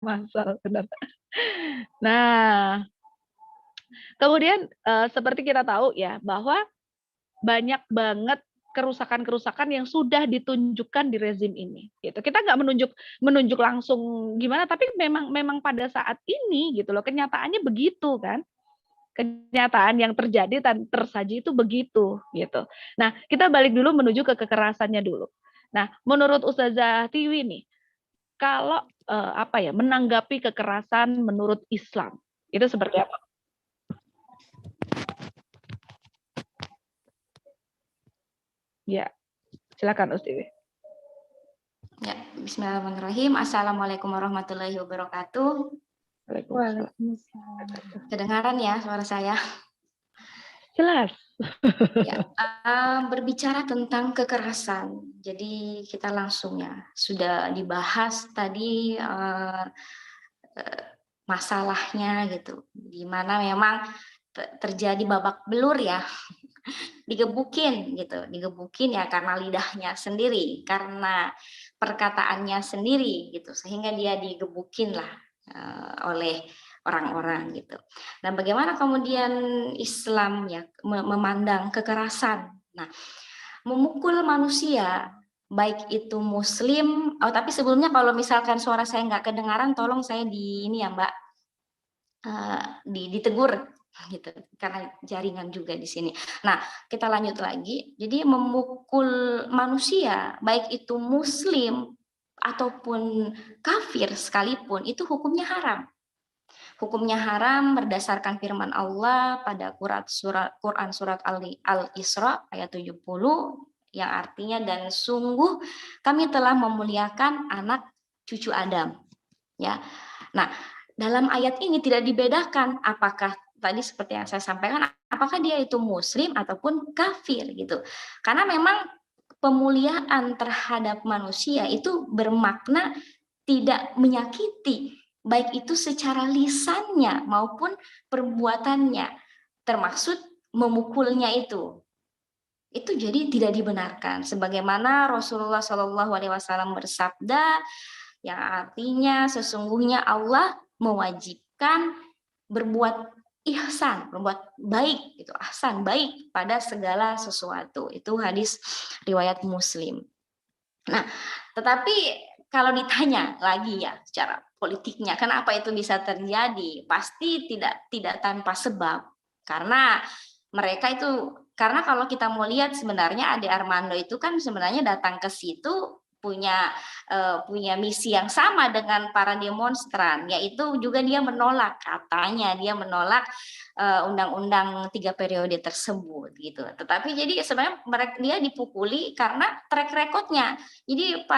Massal, benar. Nah, kemudian seperti kita tahu ya bahwa banyak banget kerusakan-kerusakan yang sudah ditunjukkan di rezim ini. Gitu. Kita nggak menunjuk langsung gimana, tapi memang pada saat ini gitu loh, kenyataannya begitu kan. Kenyataan yang terjadi dan tersaji itu begitu gitu. Nah, kita balik dulu menuju ke kekerasannya dulu. Nah, menurut Ustazah Tiwi nih, kalau apa ya, menanggapi kekerasan menurut Islam itu seperti apa? Ya, silakan Ustaz. Ya, bismillahirrahmanirrahim. Assalamualaikum warahmatullahi wabarakatuh. Waalaikumsalam. Kedengaran ya suara saya? Jelas. Ya, berbicara tentang kekerasan. Jadi kita langsung ya, sudah dibahas tadi masalahnya gitu. Di mana memang terjadi babak belur ya. Digebukin gitu, digebukin ya karena lidahnya sendiri, karena perkataannya sendiri gitu, sehingga dia digebukin lah oleh orang-orang gitu. Dan bagaimana kemudian Islam ya memandang kekerasan. Nah, memukul manusia baik itu Muslim, tapi sebelumnya kalau misalkan suara saya nggak kedengaran, tolong saya di ini ya Mbak, ditegur gitu karena jaringan juga di sini. Nah, kita lanjut lagi. Jadi memukul manusia baik itu Muslim ataupun kafir sekalipun itu hukumnya haram. Hukumnya haram berdasarkan firman Allah pada Quran surat Al-Isra ayat 70 yang artinya dan sungguh kami telah memuliakan anak cucu Adam. Ya. Nah, dalam ayat ini tidak dibedakan apakah tadi seperti yang saya sampaikan apakah dia itu muslim ataupun kafir gitu. Karena memang pemuliaan terhadap manusia itu bermakna tidak menyakiti baik itu secara lisannya maupun perbuatannya, termaksud memukulnya itu jadi tidak dibenarkan sebagaimana Rasulullah Shallallahu Alaihi Wasallam bersabda yang artinya sesungguhnya Allah mewajibkan berbuat ihsan, berbuat baik itu ihsan, baik pada segala sesuatu. Itu hadis riwayat Muslim. Nah, tetapi kalau ditanya lagi ya secara politiknya kenapa itu bisa terjadi, pasti tidak tanpa sebab. Karena mereka itu kalau kita mau lihat sebenarnya Ade Armando itu kan sebenarnya datang ke situ punya misi yang sama dengan para demonstran, yaitu juga dia menolak undang-undang 3 periode tersebut gitu. Tetapi jadi sebenarnya dia dipukuli karena track recordnya. Jadi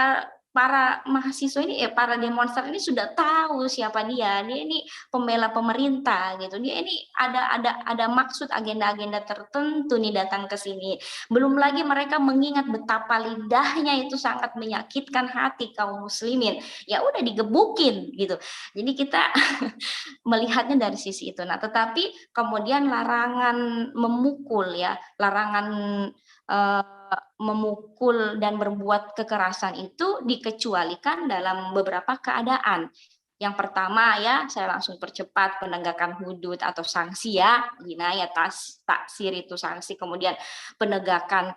para mahasiswa ini para demonstran ini sudah tahu siapa dia ini pembela pemerintah gitu, dia ini ada maksud agenda-agenda tertentu nih datang ke sini. Belum lagi mereka mengingat betapa lidahnya itu sangat menyakitkan hati kaum muslimin, ya udah digebukin gitu. Jadi kita melihatnya dari sisi itu. Nah, tetapi kemudian larangan memukul ya, larangan memukul dan berbuat kekerasan itu dikecualikan dalam beberapa keadaan. Yang pertama ya, saya langsung percepat penegakan hudud atau sanksi ya, jinayah taksir itu sanksi, kemudian penegakan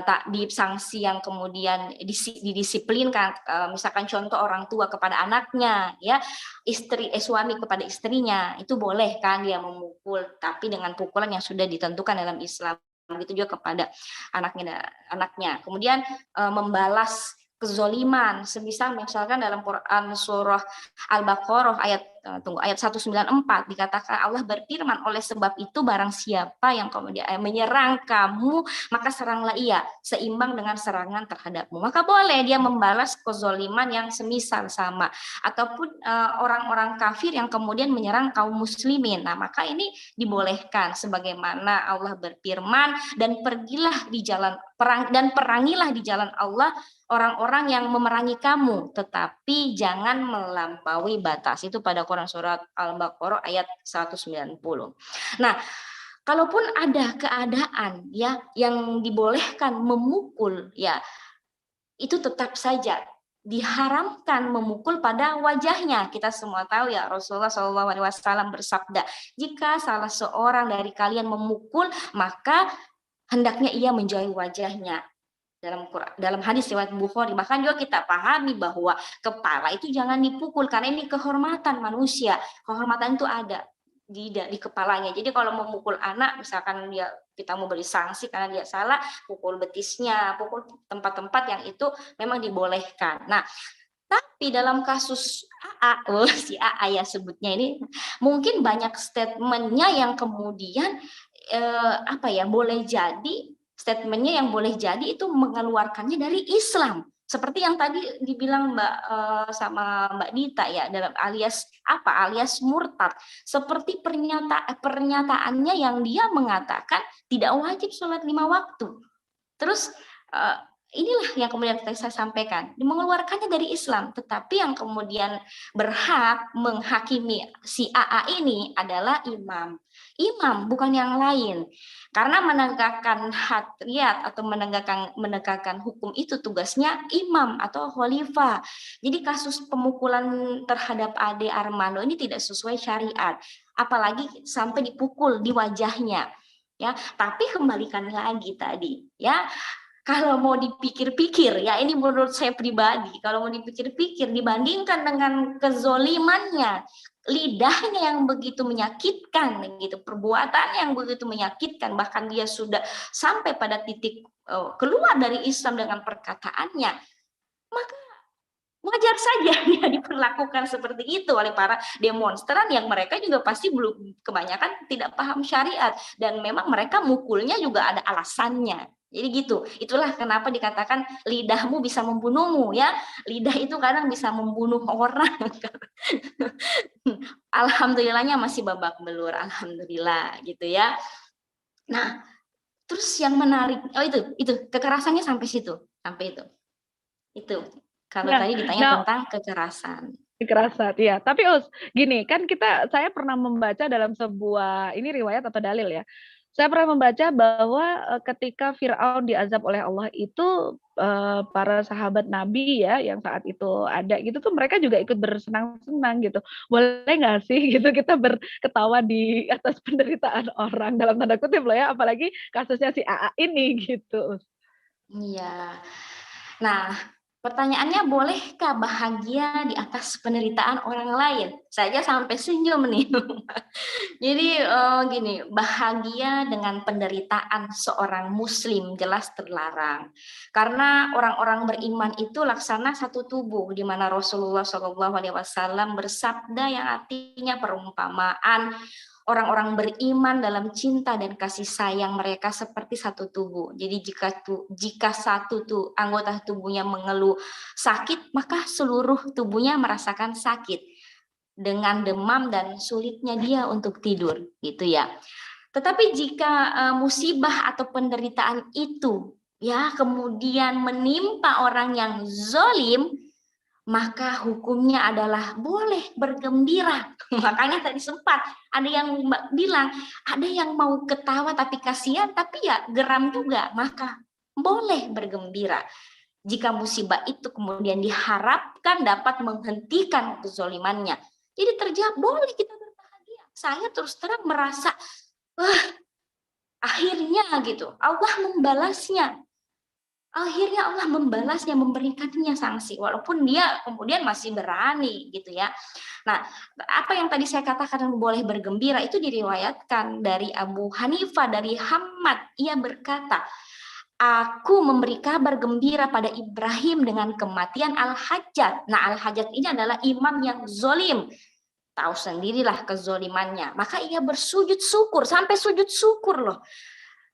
takdib sanksi yang kemudian didisiplinkan, misalkan contoh orang tua kepada anaknya ya, suami kepada istrinya, itu boleh kan dia memukul, tapi dengan pukulan yang sudah ditentukan dalam Islam. Begitu juga kepada anaknya. Kemudian membalas kezoliman, semisal misalkan dalam Quran surah Al-Baqarah ayat 194 dikatakan Allah berfirman, oleh sebab itu barang siapa yang kemudian menyerang kamu maka seranglah ia seimbang dengan serangan terhadapmu. Maka boleh dia membalas kezoliman yang semisal sama, ataupun orang-orang kafir yang kemudian menyerang kaum muslimin. Nah, maka ini dibolehkan sebagaimana Allah berfirman, dan pergilah di jalan perang dan perangilah di jalan Allah orang-orang yang memerangi kamu, tetapi jangan melampaui batas. Itu pada Quran surat Al-Baqarah ayat 190. Nah, kalaupun ada keadaan ya yang dibolehkan memukul ya, itu tetap saja diharamkan memukul pada wajahnya. Kita semua tahu ya, Rasulullah SAW bersabda, jika salah seorang dari kalian memukul, maka hendaknya ia menjauhi wajahnya. Dalam hadis riwayat Bukhari, bahkan juga kita pahami bahwa kepala itu jangan dipukul karena ini kehormatan manusia. Kehormatan itu ada di kepalanya. Jadi kalau memukul anak, misalkan kita mau beri sanksi karena dia salah, pukul betisnya, pukul tempat-tempat yang itu memang dibolehkan. Nah, tapi dalam kasus AA, si AA ya sebutnya ini, mungkin banyak statementnya yang kemudian boleh jadi statementnya yang boleh jadi itu mengeluarkannya dari Islam. Seperti yang tadi dibilang sama Mbak Dita ya, dalam alias murtad. Seperti pernyataannya yang dia mengatakan tidak wajib sholat 5 waktu. Terus inilah yang kemudian saya sampaikan, mengeluarkannya dari Islam, tetapi yang kemudian berhak menghakimi si AA ini adalah imam, bukan yang lain. Karena menegakkan hadriyat atau menegakkan hukum itu tugasnya imam atau khalifah. Jadi kasus pemukulan terhadap Ade Armando ini tidak sesuai syariat, apalagi sampai dipukul di wajahnya. Ya, tapi kembalikan lagi tadi, ya. Kalau mau dipikir-pikir, ya ini menurut saya pribadi, kalau mau dipikir-pikir dibandingkan dengan kezolimannya, lidahnya yang begitu menyakitkan, gitu, perbuatan yang begitu menyakitkan, bahkan dia sudah sampai pada titik keluar dari Islam dengan perkataannya, maka wajar saja dia diperlakukan seperti itu oleh para demonstran yang mereka juga pasti belum kebanyakan tidak paham syariat, dan memang mereka mukulnya juga ada alasannya. Jadi gitu, itulah kenapa dikatakan lidahmu bisa membunuhmu ya. Lidah itu kadang bisa membunuh orang. Alhamdulillahnya masih babak belur, alhamdulillah gitu ya. Nah, terus yang menarik, itu kekerasannya sampai situ, sampai itu. Itu kalau Nah, tadi ditanya nah tentang kekerasan. kekerasan, ya. Tapi gini, kan saya pernah membaca dalam sebuah ini riwayat atau dalil ya. Saya pernah membaca bahwa ketika Firaun diazab oleh Allah itu para sahabat Nabi ya yang saat itu ada gitu tuh mereka juga ikut bersenang-senang gitu. Boleh nggak sih gitu kita berketawa di atas penderitaan orang dalam tanda kutip loh ya, apalagi kasusnya si AA ini gitu. Iya. Nah, pertanyaannya, bolehkah bahagia di atas penderitaan orang lain? Saya sampai senyum nih. Jadi gini, bahagia dengan penderitaan seorang muslim jelas terlarang. Karena orang-orang beriman itu laksana satu tubuh, di mana Rasulullah SAW bersabda yang artinya perumpamaan orang-orang beriman dalam cinta dan kasih sayang mereka seperti satu tubuh. Jadi jika satu anggota tubuhnya mengeluh sakit, maka seluruh tubuhnya merasakan sakit dengan demam dan sulitnya dia untuk tidur, gitu ya. Tetapi jika musibah atau penderitaan itu ya kemudian menimpa orang yang zolim, maka hukumnya adalah boleh bergembira. Makanya tadi sempat ada yang bilang, ada yang mau ketawa tapi kasihan, tapi ya geram juga, maka boleh bergembira. Jika musibah itu kemudian diharapkan dapat menghentikan kezolimannya. Jadi terjawab, boleh kita berbahagia. Saya terus terang merasa, akhirnya gitu, Allah membalasnya. Akhirnya Allah membalasnya, memberikannya sanksi, walaupun dia kemudian masih berani gitu ya. Nah, apa yang tadi saya katakan boleh bergembira itu diriwayatkan dari Abu Hanifah, dari Hammad. Ia berkata, aku memberi kabar gembira pada Ibrahim dengan kematian Al-Hajjaj. Nah, Al-Hajjaj ini adalah imam yang zolim. Tahu sendirilah kezolimannya. Maka ia bersujud syukur, sampai sujud syukur loh.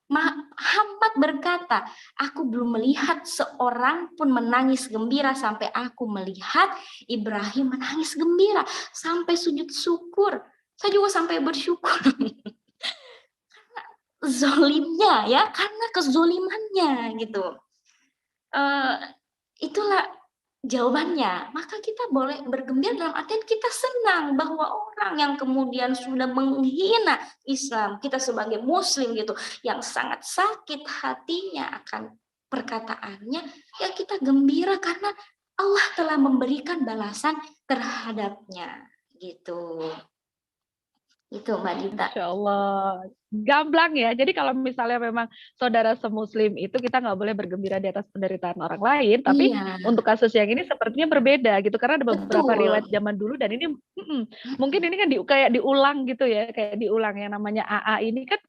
Muhammad berkata, aku belum melihat seorang pun menangis gembira sampai aku melihat Ibrahim menangis gembira sampai sujud syukur. Saya juga sampai bersyukur. Karena zolimnya ya, karena kezolimannya gitu. Itulah jawabannya. Maka kita boleh bergembira dalam artian kita senang bahwa orang yang kemudian sudah menghina Islam, kita sebagai muslim gitu, yang sangat sakit hatinya akan perkataannya, ya kita gembira karena Allah telah memberikan balasan terhadapnya gitu. Itu Mbak Dita. Masya Allah, gamblang ya. Jadi kalau misalnya memang saudara semuslim itu kita nggak boleh bergembira di atas penderitaan orang lain, tapi Iya, untuk kasus yang ini sepertinya berbeda gitu karena ada beberapa riwayat betul. zaman dulu dan ini mungkin ini kan kayak diulang gitu ya, kayak diulang yang namanya AA ini kan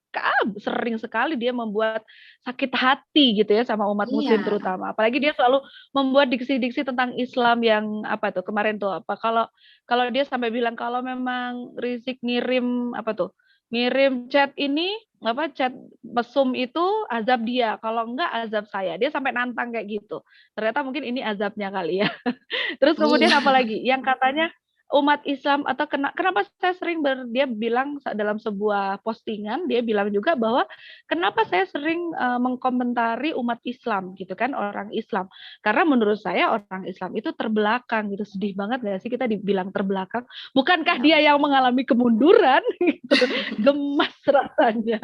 sering sekali dia membuat sakit hati gitu ya sama umat muslim Iya, terutama. Apalagi dia selalu membuat diksi-diksi tentang Islam yang apa tuh kemarin tuh apa kalau kalau dia sampai bilang kalau memang Rizik ngirim apa tuh ngirim chat ini apa chat mesum itu azab dia kalau enggak azab saya dia sampai nantang kayak gitu ternyata mungkin ini azabnya kali ya. Terus kemudian iya. apalagi yang katanya umat Islam atau kenapa saya sering dia bilang dalam sebuah postingan dia bilang juga bahwa kenapa saya sering mengkomentari umat Islam gitu kan orang Islam karena menurut saya orang Islam itu terbelakang gitu sedih banget nggak sih kita dibilang terbelakang bukankah Ya, dia yang mengalami kemunduran gitu gemas rasanya.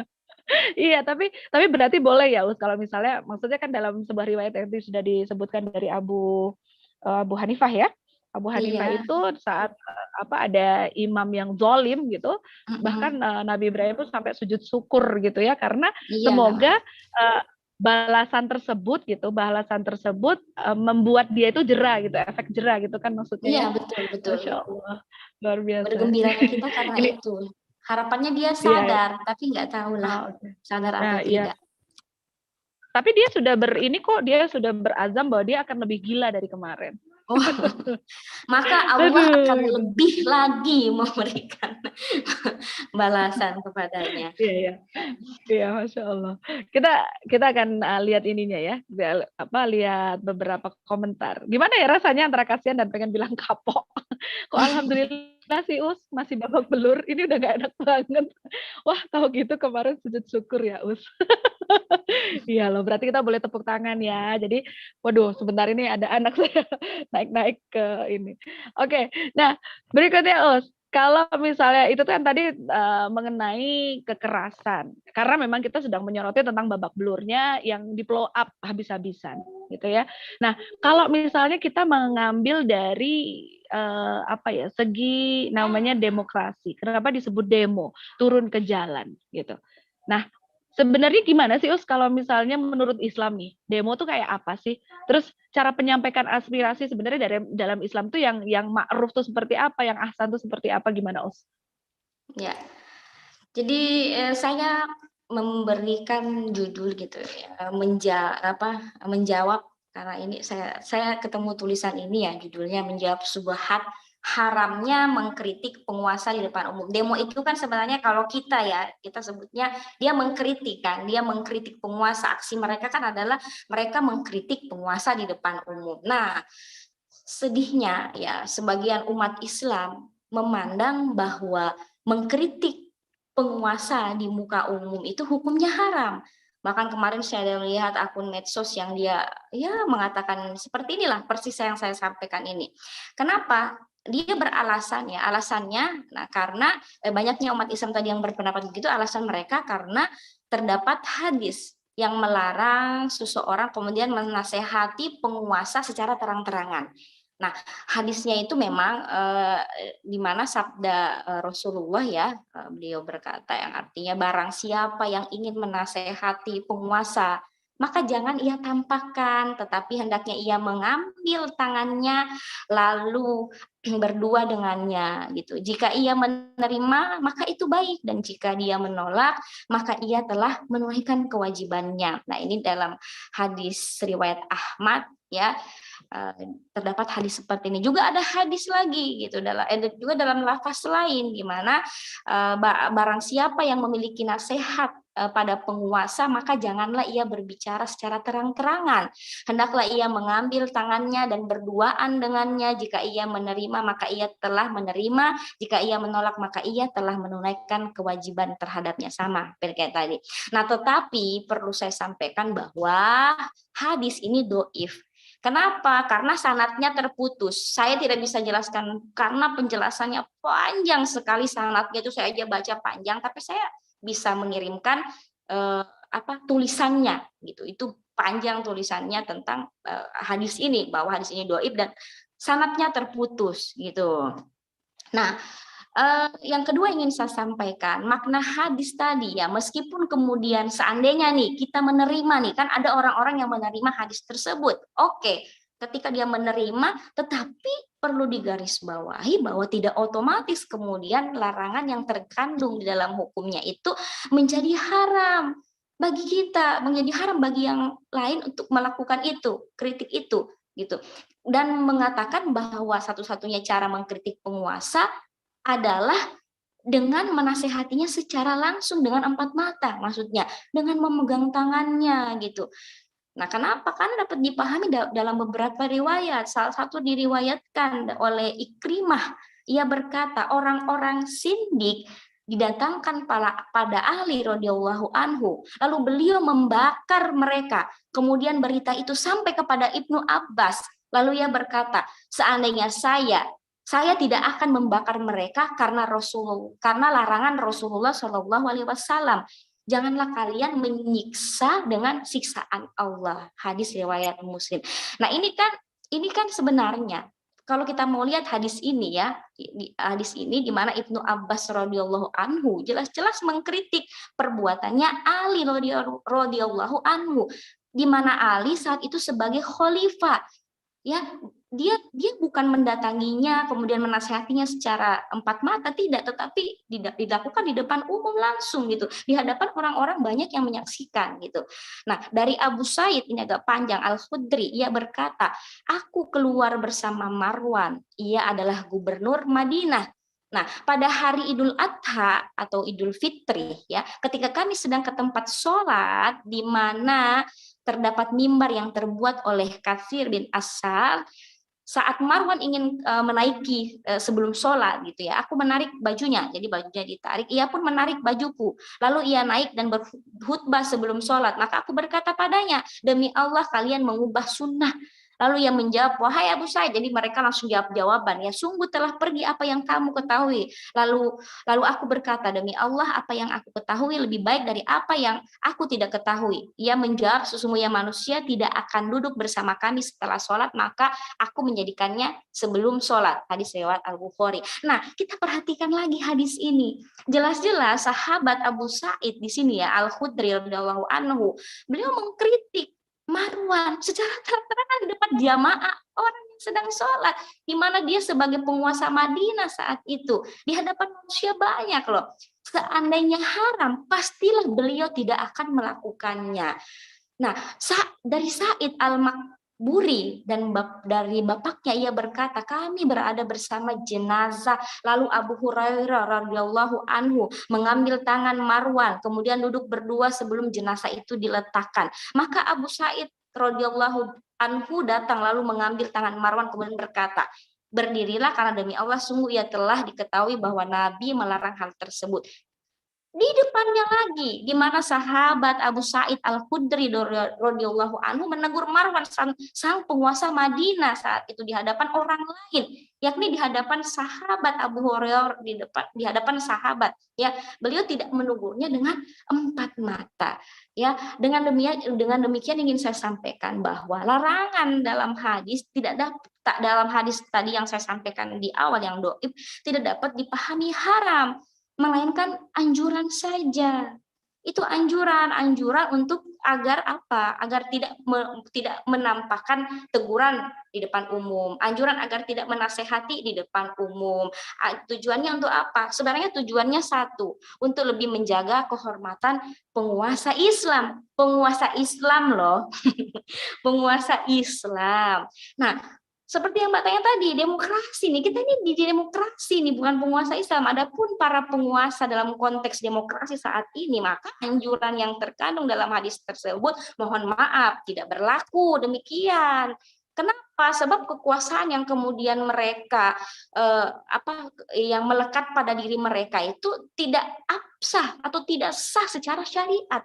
Iya, tapi berarti boleh ya, Us, kalau misalnya maksudnya kan dalam sebuah riwayat yang sudah disebutkan dari Abu Hanifah ya. Abu Hanifah iya. itu saat apa ada imam yang zalim gitu, bahkan Mm-mm. Nabi Ibrahim itu sampai sujud syukur gitu ya, karena Iya, semoga balasan tersebut membuat dia itu jera gitu, efek jera gitu kan maksudnya iya ya. betul betul. Masya Allah, luar biasa. Bergembiranya kita karena Ini, itu. Harapannya dia iya, sadar, tapi nggak tahulah oh, oke. sadar atau Nah, iya. tidak. Tapi dia sudah ini kok dia sudah berazam bahwa dia akan lebih gila dari kemarin. Oh, maka Allah akan Aduh, gitu. lebih lagi memberikan balasan kepadanya. Iya, iya. Iya, Masya Allah. Kita kita akan lihat ininya ya, lihat beberapa komentar. Gimana ya rasanya antara kasihan dan pengen bilang kapok. Kok alhamdulillah sih Us masih babak belur. Ini udah gak enak banget. Wah, tahu gitu kemarin sujud syukur ya Us. Iya loh, berarti kita boleh tepuk tangan ya. Jadi, waduh, sebentar ini ada anak saya naik-naik ke ini. Oke, nah berikutnya Us. Kalau misalnya itu kan tadi mengenai kekerasan, karena memang kita sedang menyoroti tentang babak belurnya yang di blow up habis-habisan, gitu ya. Nah, kalau misalnya kita mengambil dari apa ya segi namanya demokrasi, kenapa disebut demo, turun ke jalan, gitu. Nah, sebenarnya gimana sih Us kalau misalnya menurut Islam nih, demo tuh kayak apa sih? Terus cara penyampaikan aspirasi sebenarnya dari dalam Islam tuh yang ma'ruf tuh seperti apa, yang ahsan tuh seperti apa gimana Us? Ya, jadi saya memberikan judul gitu ya, menjawab karena ini saya ketemu tulisan ini ya judulnya menjawab subhat haramnya mengkritik penguasa di depan umum. Demo itu kan sebenarnya kalau kita sebutnya dia mengkritik kan, dia mengkritik penguasa. Aksi mereka kan adalah mereka mengkritik penguasa di depan umum. Nah, sedihnya ya sebagian umat Islam memandang bahwa mengkritik penguasa di muka umum itu hukumnya haram. Bahkan kemarin saya ada melihat akun medsos yang dia ya mengatakan seperti inilah persis yang saya sampaikan ini. Kenapa? Dia beralasan ya, alasannya nah karena banyaknya umat Islam tadi yang berpendapat begitu, alasan mereka karena terdapat hadis yang melarang seseorang kemudian menasehati penguasa secara terang-terangan. Nah, hadisnya itu memang di mana sabda Rasulullah ya, beliau berkata yang artinya barang siapa yang ingin menasehati penguasa, maka jangan ia tampakkan, tetapi hendaknya ia mengambil tangannya lalu berdua dengannya gitu. Jika ia menerima, maka itu baik dan jika dia menolak, maka ia telah menunaikan kewajibannya. Nah, ini dalam hadis riwayat Ahmad ya. Terdapat hadis seperti ini juga ada hadis lagi gitu juga dalam lafaz lain gimana barang siapa yang memiliki nasihat pada penguasa maka janganlah ia berbicara secara terang-terangan, hendaklah ia mengambil tangannya dan berduaan dengannya. Jika ia menerima maka ia telah menerima, jika ia menolak maka ia telah menunaikan kewajiban terhadapnya, sama kayak tadi. Nah, tetapi perlu saya sampaikan bahwa hadis ini doif. Kenapa? Karena sanadnya terputus. Saya tidak bisa jelaskan karena penjelasannya panjang sekali sanadnya itu saya aja baca panjang, tapi saya bisa mengirimkan tulisannya gitu. Itu panjang tulisannya tentang hadis ini, bahwa hadis ini dhaif dan sanadnya terputus gitu. Nah, yang kedua ingin saya sampaikan, makna hadis tadi ya, meskipun kemudian seandainya nih kita menerima nih, kan ada orang-orang yang menerima hadis tersebut. Oke, ketika dia menerima, tetapi perlu digarisbawahi bahwa tidak otomatis kemudian larangan yang terkandung di dalam hukumnya itu menjadi haram bagi kita, menjadi haram bagi yang lain untuk melakukan itu, kritik itu gitu. Dan mengatakan bahwa satu-satunya cara mengkritik penguasa adalah dengan menasehatinya secara langsung dengan empat mata, maksudnya dengan memegang tangannya gitu. Nah, kenapa? Karena dapat dipahami dalam beberapa riwayat. Salah satu diriwayatkan oleh Ikrimah. Ia berkata, orang-orang sindik didatangkan pada Ali radhiyallahu anhu. Lalu beliau membakar mereka. Kemudian berita itu sampai kepada Ibnu Abbas. Lalu ia berkata, seandainya saya tidak akan membakar mereka karena larangan Rasulullah Shallallahu Alaihi Wasallam. Janganlah kalian menyiksa dengan siksaan Allah. Hadis riwayat Muslim. Nah, ini kan sebenarnya kalau kita mau lihat hadis ini ya, hadis ini di mana Ibnu Abbas radhiyallahu anhu jelas-jelas mengkritik perbuatannya Ali radhiyallahu anhu, di mana Ali saat itu sebagai khalifah. Ya, dia bukan mendatanginya kemudian menasihatinya secara empat mata, tidak, tetapi dilakukan di depan umum langsung gitu, di hadapan orang-orang banyak yang menyaksikan gitu. Nah, dari Abu Said ini agak panjang Al-Khudri, ia berkata, aku keluar bersama Marwan, ia adalah gubernur Madinah. Nah, pada hari Idul Adha atau Idul Fitri ya, ketika kami sedang ke tempat sholat di mana terdapat mimbar yang terbuat oleh Katsir bin Asal, saat Marwan ingin menaiki sebelum sholat gitu ya, aku menarik bajunya, jadi bajunya ditarik, ia pun menarik bajuku, lalu ia naik dan berkhutbah sebelum sholat, maka aku berkata padanya, demi Allah kalian mengubah sunnah. Lalu ia menjawab, wahai Abu Said, jadi mereka langsung jawab jawaban, ya sungguh telah pergi apa yang kamu ketahui. Lalu aku berkata, demi Allah apa yang aku ketahui lebih baik dari apa yang aku tidak ketahui. Ia menjawab, sesungguhnya manusia tidak akan duduk bersama kami setelah sholat, maka aku menjadikannya sebelum sholat. Hadis riwayat Al-Bukhari. Nah, kita perhatikan lagi hadis ini. Jelas-jelas sahabat Abu Said di sini ya, Al-Khudri radhiyallahu anhu, beliau mengkritik Marwan secara terang-terangan di depan jamaah orang yang sedang sholat, di mana dia sebagai penguasa Madinah saat itu, di hadapan manusia banyak loh. Seandainya haram, pastilah beliau tidak akan melakukannya. Nah, dari Said Al-Makburi dan dari bapaknya ia berkata, kami berada bersama jenazah, lalu Abu Hurairah radhiyallahu anhu mengambil tangan Marwan, kemudian duduk berdua sebelum jenazah itu diletakkan. Maka Abu Said radhiyallahu anhu datang lalu mengambil tangan Marwan kemudian berkata, berdirilah karena demi Allah sungguh ia telah diketahui bahwa Nabi melarang hal tersebut. Di depannya lagi, di mana sahabat Abu Said Al-Khudri radhiyallahu anhu menegur Marwan sang penguasa Madinah saat itu di hadapan orang lain, yakni di hadapan sahabat Abu Hurairah, di hadapan sahabat ya. Beliau tidak menegurnya dengan empat mata ya. Dengan demikian ingin saya sampaikan bahwa larangan dalam hadis dalam hadis tadi yang saya sampaikan di awal yang dhaif tidak dapat dipahami haram, melainkan anjuran saja. Itu anjuran untuk agar apa? Agar tidak menampakkan teguran di depan umum, anjuran agar tidak menasehati di depan umum. Tujuannya untuk apa? Sebenarnya tujuannya satu, untuk lebih menjaga kehormatan penguasa Islam. Penguasa Islam loh. Penguasa Islam. Nah, seperti yang Mbak tanya tadi, demokrasi nih, kita ini di demokrasi nih, bukan penguasa Islam. Adapun para penguasa dalam konteks demokrasi saat ini, maka anjuran yang terkandung dalam hadis tersebut, mohon maaf, tidak berlaku demikian. Kenapa? Sebab kekuasaan yang kemudian mereka yang melekat pada diri mereka itu tidak absah atau tidak sah secara syariat.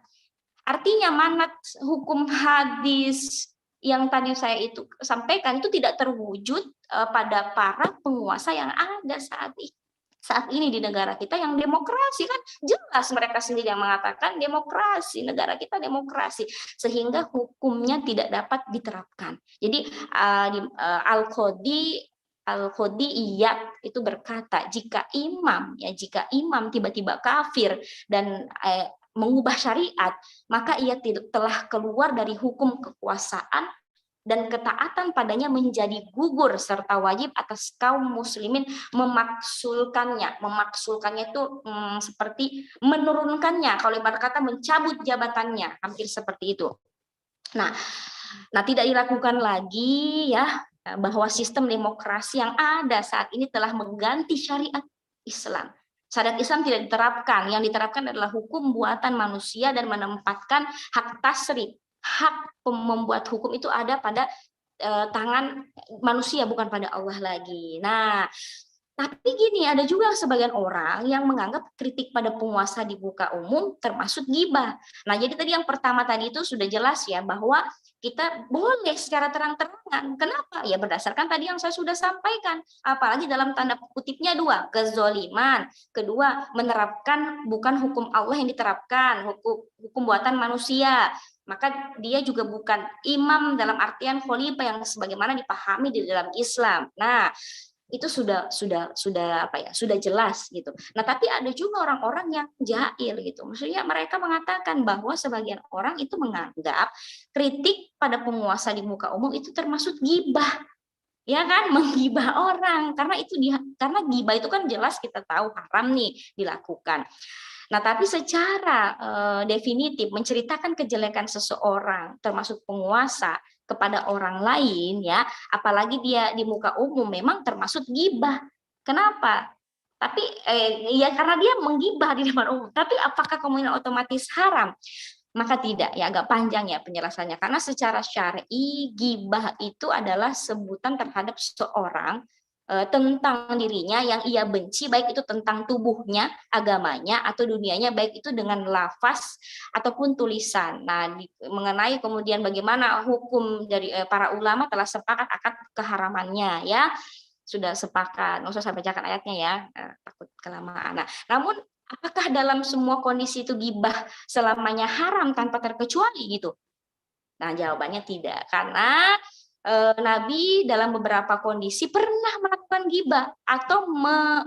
Artinya manat hukum hadis yang tadi saya itu sampaikan itu tidak terwujud pada para penguasa yang ada saat ini di negara kita yang demokrasi, kan jelas mereka sendiri yang mengatakan demokrasi, negara kita demokrasi, sehingga hukumnya tidak dapat diterapkan. Jadi Al-Qodiyat itu berkata, jika imam tiba-tiba kafir dan mengubah syariat, maka ia telah keluar dari hukum kekuasaan dan ketaatan padanya menjadi gugur serta wajib atas kaum muslimin memaksulkannya. Memaksulkannya itu seperti menurunkannya, kalau ibarat kata mencabut jabatannya, hampir seperti itu. Nah, tidak dilakukan lagi ya, bahwa sistem demokrasi yang ada saat ini telah mengganti syariat Islam. Syariat Islam tidak diterapkan, yang diterapkan adalah hukum buatan manusia dan menempatkan hak tasrif. Hak membuat hukum itu ada pada tangan manusia, bukan pada Allah lagi. Nah, tapi gini, ada juga sebagian orang yang menganggap kritik pada penguasa di muka umum termasuk gibah. Nah, jadi tadi yang pertama tadi itu sudah jelas ya, bahwa kita boleh secara terang-terangan. Kenapa? Ya berdasarkan tadi yang saya sudah sampaikan. Apalagi dalam tanda kutipnya dua, kezoliman. Kedua, menerapkan bukan hukum Allah yang diterapkan, hukum buatan manusia. Maka dia juga bukan imam dalam artian khalifah yang sebagaimana dipahami di dalam Islam. Nah, itu sudah jelas gitu. Nah, tapi ada juga orang-orang yang jahil gitu. Maksudnya mereka mengatakan bahwa sebagian orang itu menganggap kritik pada penguasa di muka umum itu termasuk gibah. Ya kan, menggibah orang, karena gibah itu kan jelas kita tahu haram nih dilakukan. Nah, tapi secara definitif menceritakan kejelekan seseorang termasuk penguasa kepada orang lain ya, apalagi dia di muka umum, memang termasuk gibah. Kenapa? Tapi ya karena dia menggibah di depan umum. Tapi apakah kemudian otomatis haram? Maka tidak, ya agak panjang ya penjelasannya. Karena secara syar'i gibah itu adalah sebutan terhadap seseorang tentang dirinya yang ia benci, baik itu tentang tubuhnya, agamanya, atau dunianya, baik itu dengan lafaz ataupun tulisan. Nah, mengenai kemudian bagaimana hukum dari para ulama telah sepakat akan keharamannya ya, sudah sepakat. Nggak usah saya bacakan ayatnya ya, takut kelamaan. Nah, namun apakah dalam semua kondisi itu gibah selamanya haram tanpa terkecuali gitu? Nah, jawabannya tidak, karena Nabi dalam beberapa kondisi pernah melakukan gibah atau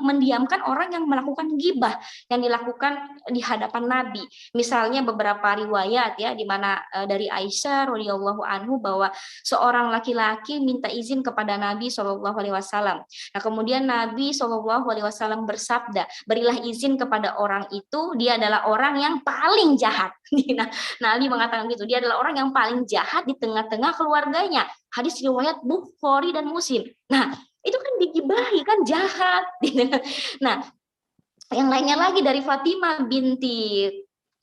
mendiamkan orang yang melakukan gibah yang dilakukan di hadapan Nabi. Misalnya beberapa riwayat ya, di mana dari Aisyah radhiyallahu anhu bahwa seorang laki-laki minta izin kepada Nabi Shallallahu alaihi wasallam. Nah, kemudian Nabi Shallallahu alaihi wasallam bersabda, "Berilah izin kepada orang itu, dia adalah orang yang paling jahat." Nah, Nabi mengatakan gitu, dia adalah orang yang paling jahat di tengah-tengah keluarganya. Hadis riwayat Bukhari dan Muslim. Nah, itu kan digibahi, kan jahat. Nah, yang lainnya lagi dari Fatimah binti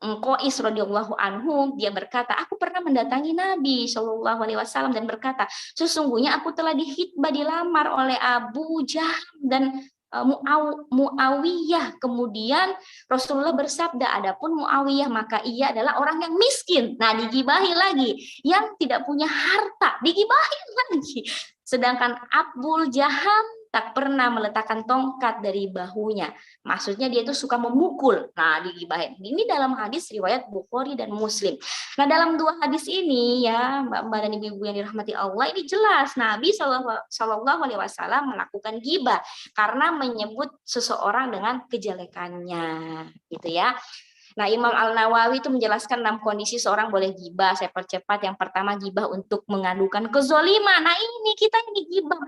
Qais radhiyallahu anhu, dia berkata, aku pernah mendatangi Nabi Shallallahu alaihi wasallam dan berkata, sesungguhnya aku telah dihitbah, dilamar oleh Abu Jahal dan Muawiyah. Kemudian Rasulullah bersabda, adapun Muawiyah maka ia adalah orang yang miskin. Nah, digibahi lagi, yang tidak punya harta, digibahi lagi. Sedangkan Abu Jahal tak pernah meletakkan tongkat dari bahunya. Maksudnya dia itu suka memukul. Nah, digibahin. Ini dalam hadis riwayat Bukhari dan Muslim. Nah, dalam dua hadis ini ya, Mbak dan Ibu-ibu yang dirahmati Allah, ini jelas Nabi Shallallahu alaihi wasallam melakukan gibah karena menyebut seseorang dengan kejelekannya, gitu ya. Nah, Imam Al-Nawawi itu menjelaskan 6 kondisi seorang boleh gibah. Saya percepat. Yang pertama, gibah untuk mengadukan kezoliman. Nah, ini kita ini gibah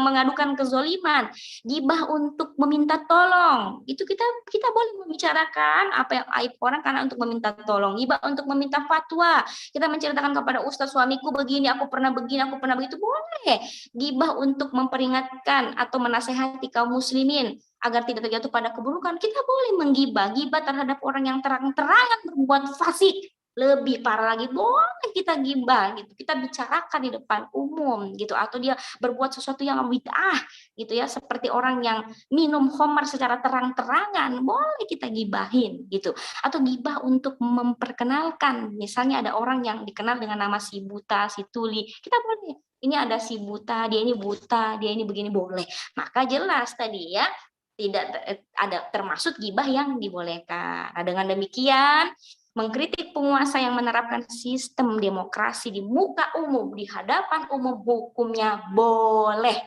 mengadukan kezoliman. Gibah untuk meminta tolong. Itu kita boleh membicarakan apa yang aib orang karena untuk meminta tolong. Gibah untuk meminta fatwa. Kita menceritakan kepada ustaz, suamiku begini, aku pernah begini, aku pernah begitu, boleh. Gibah untuk memperingatkan atau menasehati kaum muslimin agar tidak terjatuh pada keburukan, kita boleh menggibah. Gibah terhadap orang yang terang-terangan berbuat fasik, lebih parah lagi, boleh kita gibah gitu. Kita bicarakan di depan umum gitu, atau dia berbuat sesuatu yang bid'ah gitu ya, seperti orang yang minum khamar secara terang-terangan, boleh kita gibahin gitu. Atau gibah untuk memperkenalkan, misalnya ada orang yang dikenal dengan nama si buta, si tuli, kita boleh, ini ada si buta, dia ini buta, dia ini begini, boleh. Maka jelas tadi ya, tidak ada termasuk gibah yang dibolehkan. Nah, dengan demikian mengkritik penguasa yang menerapkan sistem demokrasi di muka umum, di hadapan umum, hukumnya boleh.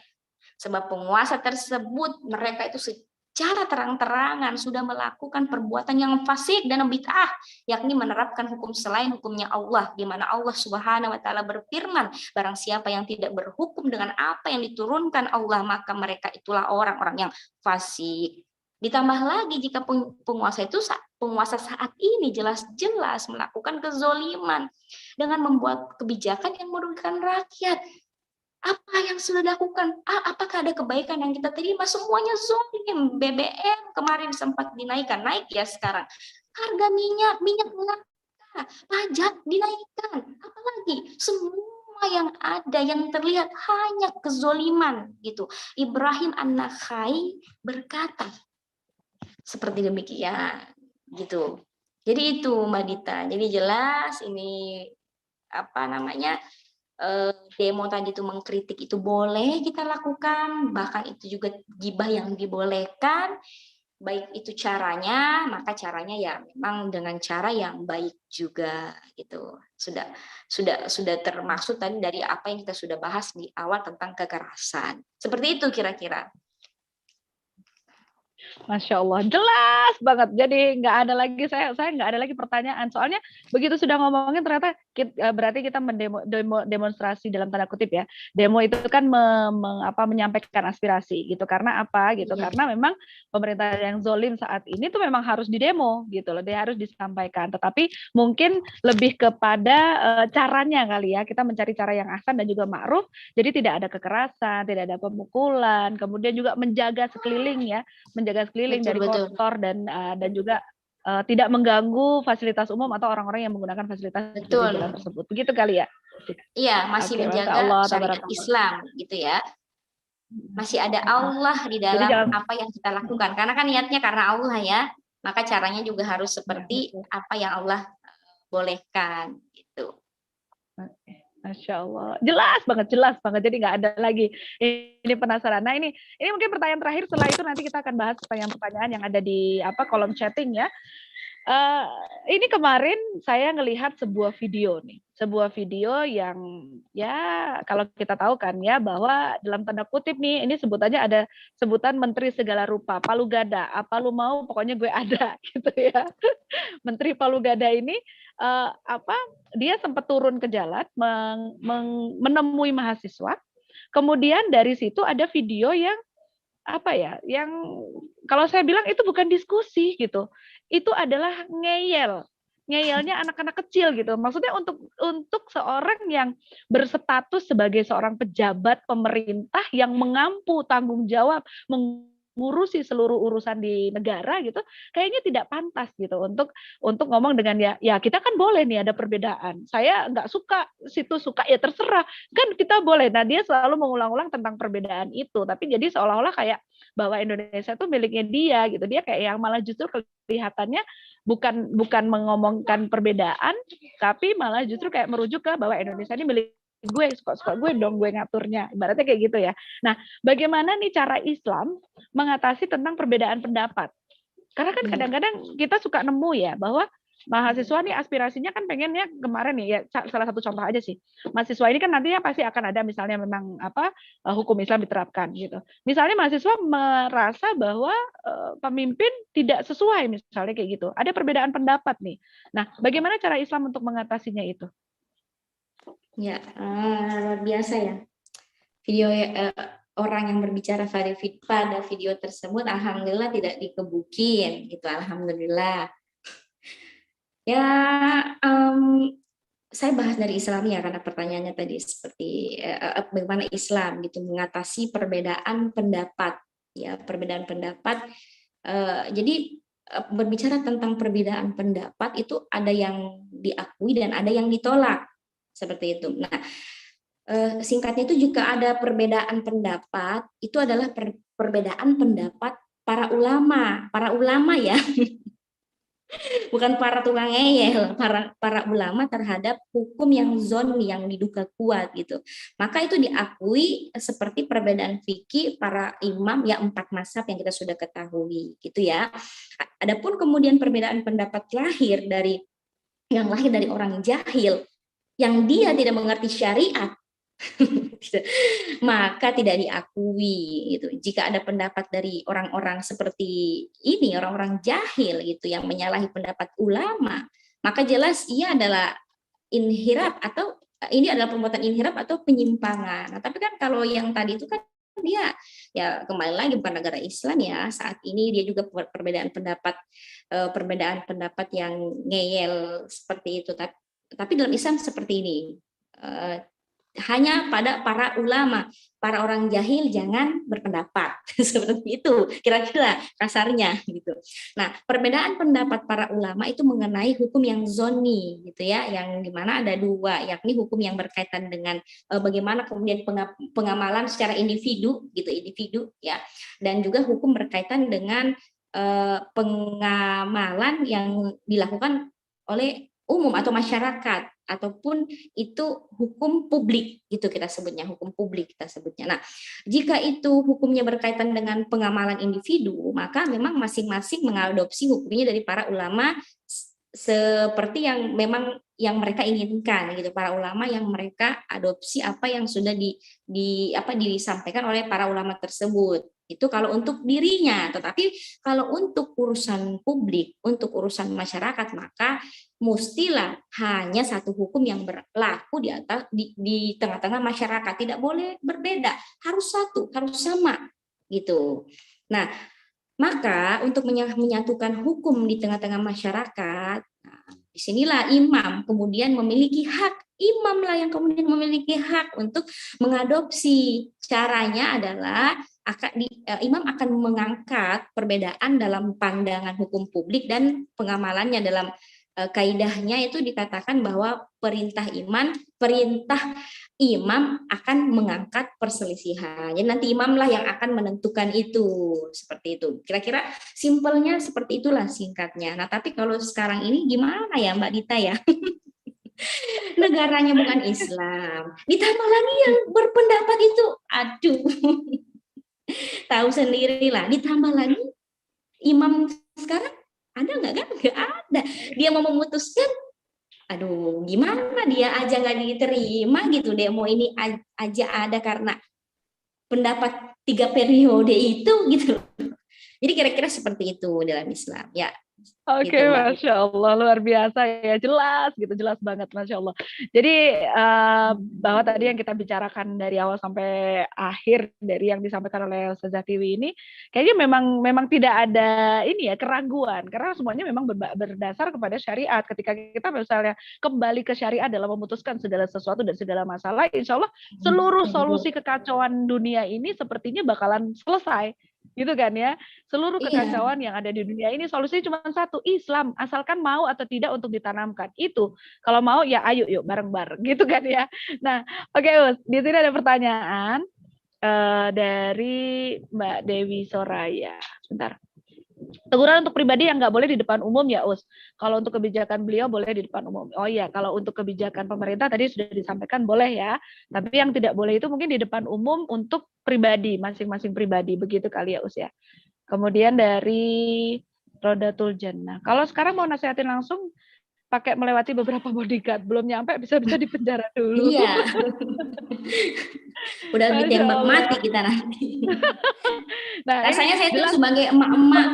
Sebab penguasa tersebut mereka itu secara terang-terangan sudah melakukan perbuatan yang fasik dan bid'ah, yakni menerapkan hukum selain hukumnya Allah, di mana Allah Subhanahu wa taala berfirman, barang siapa yang tidak berhukum dengan apa yang diturunkan Allah, maka mereka itulah orang-orang yang fasik. Ditambah lagi jika penguasa saat ini jelas-jelas melakukan kezoliman dengan membuat kebijakan yang merugikan rakyat. Apa yang sudah dilakukan? Apakah ada kebaikan yang kita terima? Semuanya zolim. BBM kemarin sempat dinaikkan, naik ya sekarang. Harga minyak naik, pajak dinaikkan. Apalagi semua yang ada yang terlihat hanya kezoliman gitu. Ibrahim An-Nakhai berkata seperti demikian gitu. Jadi itu Mbak Dita. Jadi jelas ini apa namanya? Demo tadi itu mengkritik itu boleh kita lakukan, bahkan itu juga gibah yang dibolehkan, baik itu caranya, maka caranya ya memang dengan cara yang baik juga gitu. Sudah termaksud tadi dari apa yang kita sudah bahas di awal tentang kekerasan. Seperti itu kira-kira. Masya Allah, jelas banget. Jadi nggak ada lagi saya nggak ada lagi pertanyaan. Soalnya begitu sudah ngomongin ternyata berarti kita demonstrasi dalam tanda kutip ya. Demo itu kan menyampaikan aspirasi gitu. Karena apa gitu? Iya. Karena memang pemerintah yang zolim saat ini tuh memang harus didemo gitu loh. Dia harus disampaikan. Tetapi mungkin lebih kepada caranya kali ya. Kita mencari cara yang ahsan dan juga ma'ruf. Jadi tidak ada kekerasan, tidak ada pemukulan. Kemudian juga menjaga sekeliling ya. Menjaga sekeliling dari kotor dan juga tidak mengganggu fasilitas umum atau orang-orang yang menggunakan fasilitas di jalan tersebut. Begitu kali ya? Iya, masih menjaga syariat Islam gitu ya. Masih ada Allah di dalam apa yang kita lakukan. Karena kan niatnya karena Allah ya. Maka caranya juga harus seperti apa yang Allah bolehkan gitu. Masya Allah, jelas banget. Jadi nggak ada lagi. Ini penasaran. Nah ini mungkin pertanyaan terakhir. Setelah itu nanti kita akan bahas pertanyaan-pertanyaan yang ada di kolom chatting ya. Ini kemarin saya ngelihat sebuah video yang ya kalau kita tahu kan ya bahwa dalam tanda kutip nih ini sebutannya ada sebutan menteri segala rupa, palu gada, apa lu mau pokoknya gue ada gitu ya. Menteri palu gada ini dia sempat turun ke jalan menemui mahasiswa. Kemudian dari situ ada video yang yang kalau saya bilang itu bukan diskusi gitu, itu adalah ngeyelnya anak-anak kecil gitu. Maksudnya untuk seorang yang berstatus sebagai seorang pejabat pemerintah yang mengampu tanggung jawab mengurusi seluruh urusan di negara gitu, kayaknya tidak pantas gitu untuk ngomong dengan ya kita kan boleh nih ada perbedaan. Saya nggak suka, situ suka ya terserah kan kita boleh. Nah dia selalu mengulang-ulang tentang perbedaan itu, tapi jadi seolah-olah kayak bahwa Indonesia itu miliknya dia gitu. Dia kayak yang malah justru kelihatannya bukan mengomongkan perbedaan, tapi malah justru kayak merujuk ke bahwa Indonesia ini milik gue, suka gue dong gue ngaturnya, ibaratnya kayak gitu ya. Nah, bagaimana nih cara Islam mengatasi tentang perbedaan pendapat? Karena kan kadang-kadang kita suka nemu ya bahwa mahasiswa nih aspirasinya kan pengennya kemarin nih ya salah satu contoh aja sih. Mahasiswa ini kan nantinya pasti akan ada misalnya memang hukum Islam diterapkan gitu. Misalnya mahasiswa merasa bahwa pemimpin tidak sesuai misalnya kayak gitu. Ada perbedaan pendapat nih. Nah, bagaimana cara Islam untuk mengatasinya itu? Ya, luar biasa ya. Video orang yang berbicara pada video tersebut, alhamdulillah tidak dikebukin, gitu. Alhamdulillah. Ya, saya bahas dari Islam ya, karena pertanyaannya tadi seperti bagaimana Islam gitu mengatasi perbedaan pendapat, ya perbedaan pendapat. Jadi berbicara tentang perbedaan pendapat itu ada yang diakui dan ada yang ditolak. Seperti itu. Nah, singkatnya itu juga ada perbedaan pendapat, itu adalah perbedaan pendapat para ulama ya. bukan para tukang ngeyel, para ulama terhadap hukum yang zon yang diduga kuat gitu. Maka itu diakui seperti perbedaan fikih para imam ya 4 mazhab yang kita sudah ketahui gitu ya. Adapun kemudian perbedaan pendapat lahir dari orang jahil yang dia tidak mengerti syariat maka tidak diakui gitu. Jika ada pendapat dari orang-orang seperti ini, orang-orang jahil gitu yang menyalahi pendapat ulama, maka jelas ia adalah inhiraf atau ini adalah perbuatan inhiraf atau penyimpangan. Nah, tapi kan kalau yang tadi itu kan dia ya kembali lagi bukan negara Islam ya, saat ini dia juga perbedaan pendapat yang ngeyel seperti itu, tapi dalam Islam seperti ini. Hanya pada para ulama, para orang jahil jangan berpendapat seperti itu kira-kira kasarnya gitu. Nah, perbedaan pendapat para ulama itu mengenai hukum yang zoni gitu ya, yang dimana ada dua, yakni hukum yang berkaitan dengan bagaimana kemudian pengamalan secara individu ya, dan juga hukum berkaitan dengan pengamalan yang dilakukan oleh umum atau masyarakat, ataupun itu hukum publik gitu kita sebutnya, hukum publik kita sebutnya. Nah, jika itu hukumnya berkaitan dengan pengamalan individu, maka memang masing-masing mengadopsi hukumnya dari para ulama seperti yang memang yang mereka inginkan gitu, para ulama yang mereka adopsi apa yang sudah disampaikan oleh para ulama tersebut. Itu kalau untuk dirinya, tetapi kalau untuk urusan publik, untuk urusan masyarakat, maka mustilah hanya satu hukum yang berlaku di tengah-tengah masyarakat, tidak boleh berbeda, harus satu, harus sama gitu. Nah, maka untuk menyatukan hukum di tengah-tengah masyarakat, nah, disinilah imam kemudian memiliki hak, imamlah yang kemudian memiliki hak untuk mengadopsi. Caranya adalah imam akan mengangkat perbedaan dalam pandangan hukum publik dan pengamalannya. Dalam kaidahnya itu dikatakan bahwa perintah imam akan mengangkat perselisihan. Jadi nanti imam lah yang akan menentukan itu, seperti itu. Kira-kira simpelnya seperti itulah singkatnya. Nah, tapi kalau sekarang ini gimana ya Mbak Dita ya? Negaranya bukan Islam. Ditambah lagi yang berpendapat itu, aduh. Tahu sendirilah. Ditambah lagi imam sekarang ada nggak kan? Nggak ada. Dia mau memutuskan, aduh gimana dia aja nggak diterima gitu, demo ini aja ada karena pendapat 3 periode itu gitu. Jadi kira-kira seperti itu dalam Islam ya. Oke, Gitu, Mbak. Masya Allah, luar biasa ya, jelas gitu, jelas banget, Masya Allah. Jadi bahwa tadi yang kita bicarakan dari awal sampai akhir dari yang disampaikan oleh Ustazah Tiwi ini, kayaknya memang tidak ada ini ya keraguan, karena semuanya memang berdasar kepada syariat. Ketika kita misalnya kembali ke syariat dalam memutuskan segala sesuatu dan segala masalah, insya Allah seluruh solusi kekacauan dunia ini sepertinya bakalan selesai. Gitu kan ya, seluruh kekacauan yang ada di dunia ini solusinya cuma satu, Islam, asalkan mau atau tidak untuk ditanamkan. Itu kalau mau ya ayo yuk bareng-bareng gitu kan ya. Nah, oke Us, di sini ada pertanyaan dari Mbak Dewi Soraya. Sebentar. Teguran untuk pribadi yang nggak boleh di depan umum ya Us. Kalau untuk kebijakan beliau boleh di depan umum. Oh iya, kalau untuk kebijakan pemerintah tadi sudah disampaikan boleh ya. Tapi yang tidak boleh itu mungkin di depan umum untuk pribadi, masing-masing pribadi. Begitu kali ya Us ya. Kemudian dari Rodatul Jannah. Kalau sekarang mau nasihatin langsung pakai melewati beberapa bodyguard, belum nyampe bisa-bisa dipenjara dulu. Iya. Udah ditembak mati kita nanti. Nah, rasanya saya tuh sebagai emak-emak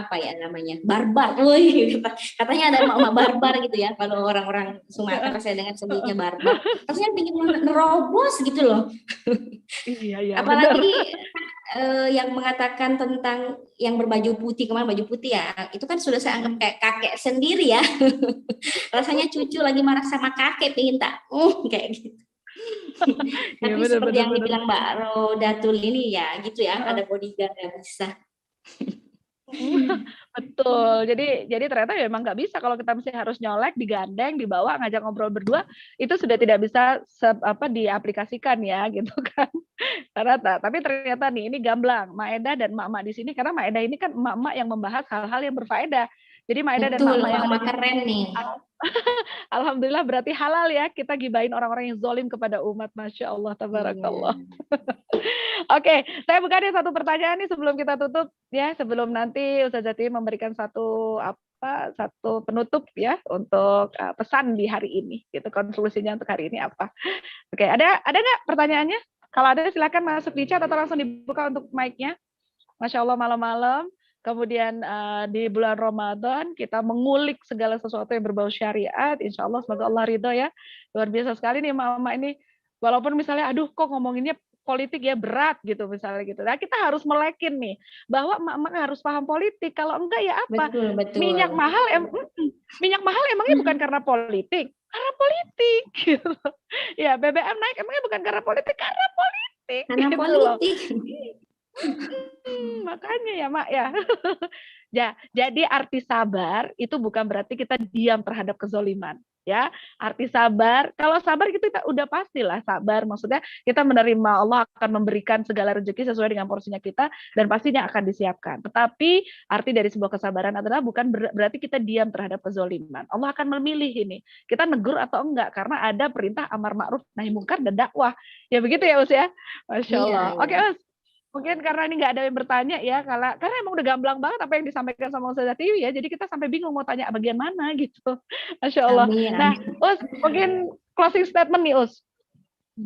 apa ya namanya, barbar. Woi, katanya ada emak-emak barbar gitu ya. Kalau orang-orang Sumatera saya dengar sebutnya barbar. Rasanya ingin nerobos gitu loh. Iya, apalagi yang mengatakan tentang yang berbaju putih, kemarin baju putih ya, itu kan sudah saya anggap kayak kakek sendiri ya. Rasanya cucu lagi marah sama kakek, pengen tak kayak gitu. Tapi ya, seperti yang dibilang Mbak Rodatul ini ya gitu ya, ada bodyguard yang bisa. Betul. Jadi ternyata ya memang nggak bisa kalau kita mesti harus nyolek, digandeng, dibawa, ngajak ngobrol berdua, itu sudah tidak bisa diaplikasikan ya gitu kan. Karena tapi ternyata nih ini gamblang Maeda dan emak-emak di sini karena Maeda ini kan emak-emak yang membahas hal-hal yang berfaedah. Jadi Maeda dan Betul, emak-emak yang ada mama di keren nih. Alhamdulillah berarti halal ya kita gibain orang-orang yang zolim kepada umat. Masya Allah, tabarakallah. Iya. Oke, saya buka nih satu pertanyaan nih sebelum kita tutup ya, sebelum nanti Ustaz Zati memberikan satu penutup ya untuk pesan di hari ini. Gitu konklusinya untuk hari ini apa? Oke, ada nggak pertanyaannya? Kalau ada silakan masuk di chat atau langsung dibuka untuk mic-nya. Masya Allah malam-malam. Kemudian di bulan Ramadan kita mengulik segala sesuatu yang berbau syariat. Insya Allah semoga Allah ridho ya. Luar biasa sekali nih mama ini. Walaupun misalnya aduh kok ngomonginnya politik ya berat gitu misalnya gitu. Nah kita harus melekin nih bahwa emak-emak harus paham politik. Kalau enggak ya apa? Betul, betul. Minyak mahal emangnya bukan karena politik, karena politik. Gitu. Ya BBM naik emangnya bukan karena politik, karena politik. Karena Gitu loh. politik. Makanya ya Mak ya. Ya, jadi arti sabar itu bukan berarti kita diam terhadap kezoliman. Ya, arti sabar. Kalau sabar kita udah pastilah sabar. Maksudnya kita menerima Allah akan memberikan segala rezeki sesuai dengan porsinya kita dan pastinya akan disiapkan. Tetapi arti dari sebuah kesabaran adalah bukan berarti kita diam terhadap kezoliman. Allah akan memilih ini. Kita negur atau enggak karena ada perintah amar ma'ruf nahi mungkar dan dakwah. Ya begitu ya Us ya. Masya Iya, Allah. Oke iya. Us. Mungkin karena ini nggak ada yang bertanya ya, karena emang udah gamblang banget apa yang disampaikan sama Ustazah Tiwi ya, jadi kita sampai bingung mau tanya bagian mana gitu. Masya Allah. Amin, Nah, amin. Us, mungkin closing statement nih Us.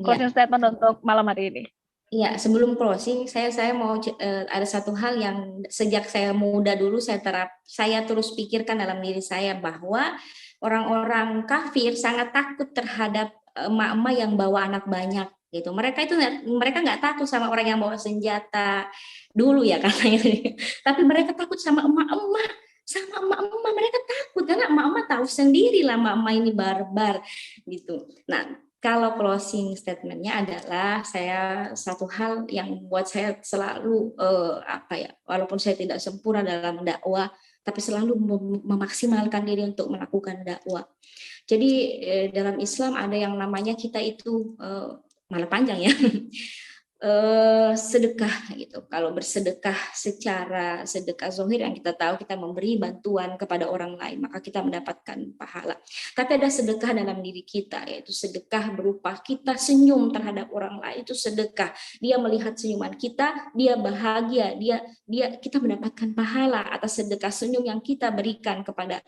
Closing Iya. statement untuk malam hari ini. Iya, sebelum closing, saya mau ada satu hal yang sejak saya muda dulu saya terus pikirkan dalam diri saya bahwa orang-orang kafir sangat takut terhadap emak-emak yang bawa anak banyak gitu. Mereka nggak takut sama orang yang bawa senjata dulu ya katanya. Tapi mereka takut sama emak-emak. Sama emak-emak mereka takut karena emak-emak tahu sendiri lah emak-emak ini barbar gitu. Nah, kalau closing statement-nya adalah satu hal yang buat saya selalu walaupun saya tidak sempurna dalam dakwah, tapi selalu memaksimalkan diri untuk melakukan dakwah. Jadi dalam Islam ada yang namanya kita itu malah panjang ya. Sedekah gitu. Kalau bersedekah secara sedekah zahir yang kita tahu kita memberi bantuan kepada orang lain, maka kita mendapatkan pahala. Tapi ada sedekah dalam diri kita, yaitu sedekah berupa kita senyum terhadap orang lain, itu sedekah. Dia melihat senyuman kita, dia bahagia, kita mendapatkan pahala atas sedekah senyum yang kita berikan kepada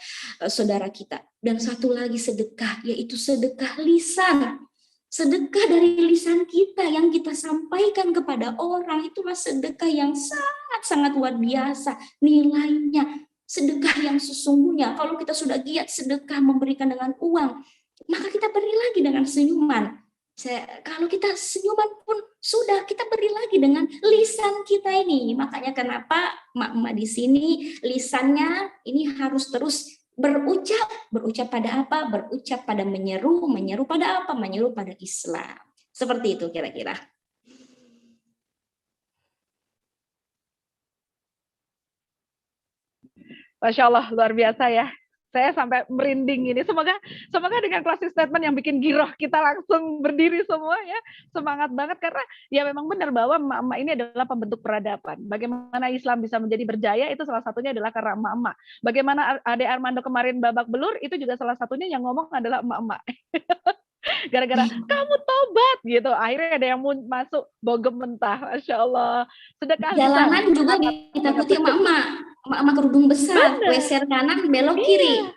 saudara kita. Dan satu lagi sedekah, yaitu sedekah lisan. Sedekah dari lisan kita yang kita sampaikan kepada orang, itulah sedekah yang sangat-sangat luar biasa nilainya. Sedekah yang sesungguhnya, kalau kita sudah giat sedekah memberikan dengan uang, maka kita beri lagi dengan senyuman. Kalau kita senyuman pun sudah, kita beri lagi dengan lisan kita ini. Makanya kenapa mak-mak di sini lisannya ini harus terus berucap pada apa? Berucap pada menyeru pada apa? Menyeru pada Islam. Seperti itu kira-kira. Masya Allah, luar biasa ya. Saya sampai merinding ini. Semoga dengan closing statement yang bikin giroh kita langsung berdiri semua ya. Semangat banget karena ya memang benar bahwa emak-emak ini adalah pembentuk peradaban. Bagaimana Islam bisa menjadi berjaya itu salah satunya adalah karena emak-emak. Bagaimana Ade Armando kemarin babak belur itu juga salah satunya yang ngomong adalah emak-emak. Gara-gara kamu tobat gitu. Akhirnya ada yang masuk bogem mentah. Masya Allah. Sedekah jalanan lisan. juga ditakuti emak-emak kerudung besar, geser kanan belok kiri.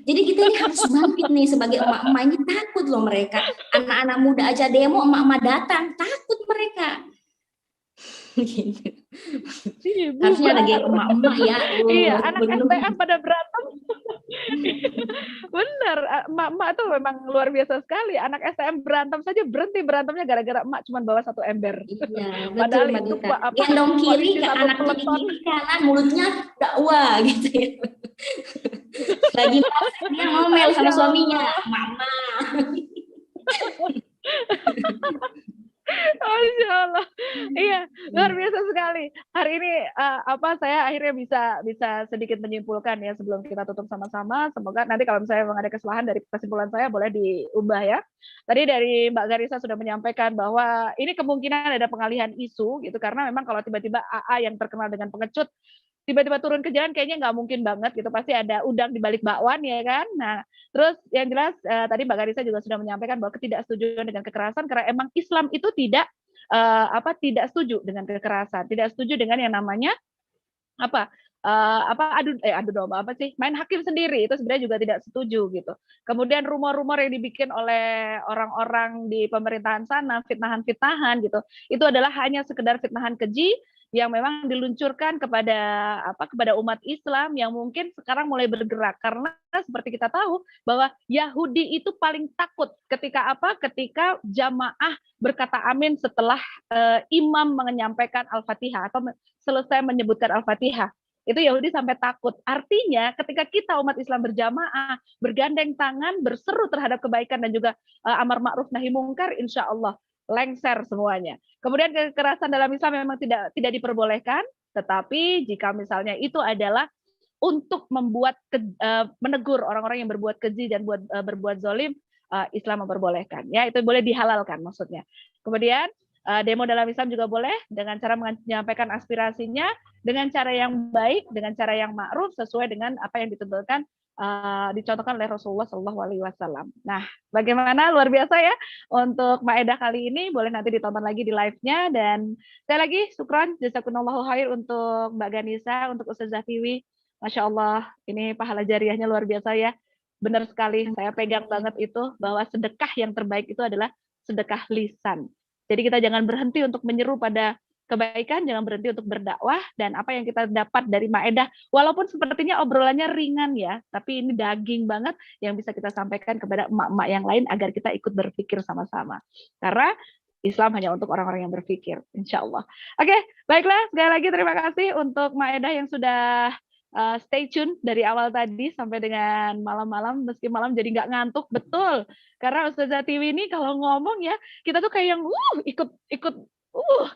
Jadi kita ini harus bangkit nih sebagai emak-emak, ini takut loh mereka. Anak-anak muda aja demo, emak-emak datang, takut mereka. Harusnya ada geng emak-emak ya. Iya, anak STM pada berantem. Bener, emak-emak tuh memang luar biasa sekali. Anak STM berantem saja berhenti berantemnya gara-gara emak cuma bawa satu ember. Iya, Padahal betul, itu gendong kiri, anak kiri kanan, mulutnya dakwah gitu ya. Lagi masak dia ngomel sama suaminya, mama. Masya Allah. Iya, luar biasa sekali. Hari ini saya akhirnya bisa sedikit menyimpulkan ya sebelum kita tutup sama-sama. Semoga nanti kalau misalnya memang ada kesalahan dari kesimpulan saya boleh diubah ya. Tadi dari Mbak Garisa sudah menyampaikan bahwa ini kemungkinan ada pengalihan isu gitu karena memang kalau tiba-tiba AA yang terkenal dengan pengecut tiba-tiba turun ke jalan kayaknya nggak mungkin banget gitu, pasti ada udang di balik bakwan ya kan. Nah, terus yang jelas tadi Mbak Garisa juga sudah menyampaikan bahwa ketidaksetujuan dengan kekerasan karena emang Islam itu tidak setuju dengan kekerasan, tidak setuju dengan yang namanya apa adu domba apa sih, main hakim sendiri, itu sebenarnya juga tidak setuju gitu. Kemudian rumor-rumor yang dibikin oleh orang-orang di pemerintahan sana, fitnahan-fitnahan gitu, itu adalah hanya sekedar fitnahan keji yang memang diluncurkan kepada umat Islam yang mungkin sekarang mulai bergerak karena seperti kita tahu bahwa Yahudi itu paling takut ketika jamaah berkata amin setelah imam menyampaikan Al-Fatihah atau selesai menyebutkan Al-Fatihah. Itu Yahudi sampai takut. Artinya ketika kita umat Islam berjamaah, bergandeng tangan, berseru terhadap kebaikan dan juga amar ma'ruf nahi mungkar, insya Allah lengser semuanya. Kemudian kekerasan dalam Islam memang tidak diperbolehkan, tetapi jika misalnya itu adalah untuk menegur orang-orang yang berbuat keji dan berbuat zalim, Islam memperbolehkan. Ya, itu boleh dihalalkan maksudnya. Kemudian demo dalam Islam juga boleh dengan cara menyampaikan aspirasinya dengan cara yang baik, dengan cara yang ma'ruf sesuai dengan apa yang ditentukan dicontohkan oleh Rasulullah SAW. Nah, bagaimana luar biasa ya untuk Maeda kali ini, boleh nanti ditonton lagi di live-nya. Dan sekali lagi syukran jazakumullahu khair untuk Mbak Ganisa, untuk Ustazah Tiwi. Masya Allah, ini pahala jariahnya luar biasa ya. Benar sekali, saya pegang banget itu bahwa sedekah yang terbaik itu adalah sedekah lisan. Jadi kita jangan berhenti untuk menyeru pada kebaikan, jangan berhenti untuk berdakwah, dan apa yang kita dapat dari Maeda, walaupun sepertinya obrolannya ringan ya, tapi ini daging banget yang bisa kita sampaikan kepada emak-emak yang lain agar kita ikut berpikir sama-sama. Karena Islam hanya untuk orang-orang yang berpikir, insya Allah. Oke, baiklah, sekali lagi terima kasih untuk Maeda yang sudah stay tune dari awal tadi sampai dengan malam-malam, meski malam jadi nggak ngantuk, betul. Karena Ustazah Tiwi ini kalau ngomong ya, kita tuh kayak yang ikut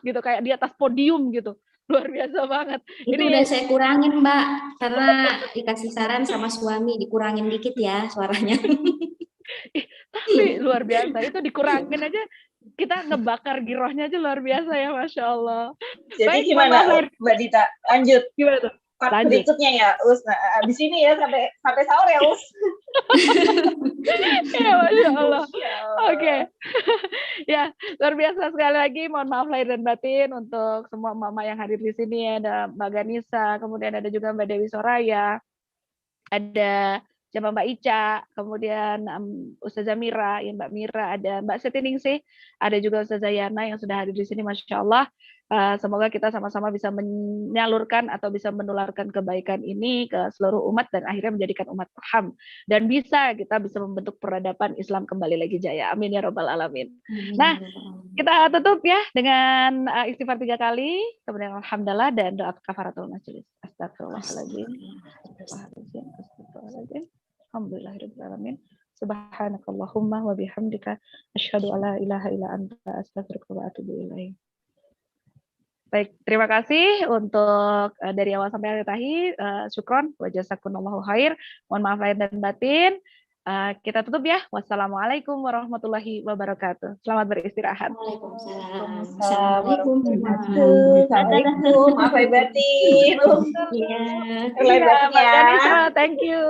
gitu, kayak di atas podium gitu. Luar biasa banget. Itu ini udah saya kurangin, Mbak, karena dikasih saran sama suami, dikurangin dikit ya suaranya. Tapi luar biasa, itu dikurangin aja kita ngebakar girohnya aja luar biasa ya, Masya Allah. Jadi baik, gimana Mbak Dita? Lanjut. Gimana tuh? Part berikutnya ya, Us. Nah, abis ini ya sampai sahur ya, Us. Ya, Masya Allah. Oke. Ya, luar biasa sekali lagi. Mohon maaf lahir dan batin untuk semua mama yang hadir di sini. Ada Mbak Ganisa, kemudian ada juga Mbak Dewi Soraya, ada sama Mbak Ica, kemudian Ustazah Mira, ya Mbak Mira, ada Mbak Setiningsih, ada juga Ustazah Yana yang sudah hadir di sini, Masya Allah. Semoga kita sama-sama bisa menyalurkan atau bisa menularkan kebaikan ini ke seluruh umat dan akhirnya menjadikan umat paham dan kita bisa membentuk peradaban Islam kembali lagi jaya. Amin ya Rabbal Alamin. Nah, kita tutup ya dengan istighfar 3 kali, kemudian alhamdulillah dan doa kafaratul majelis. Astagfirullahaladzim. Astagfirullahaladzim. Alhamdulillahirabbil alamin. Subhanakallahumma wa bihamdika asyhadu alla ilaha illa anta astaghfiruka wa atubu ilaik. Baik, terima kasih untuk dari awal sampai akhir tadi. Syukron wa jazakumullahu khair. Mohon maaf lahir dan batin. Kita tutup ya. Wassalamualaikum warahmatullahi wabarakatuh. Selamat beristirahat. Waalaikumsalam. Assalamualaikum. Assalamualaikum. Maaf lahir batin. Iya. Lahir batin ya. Thank you.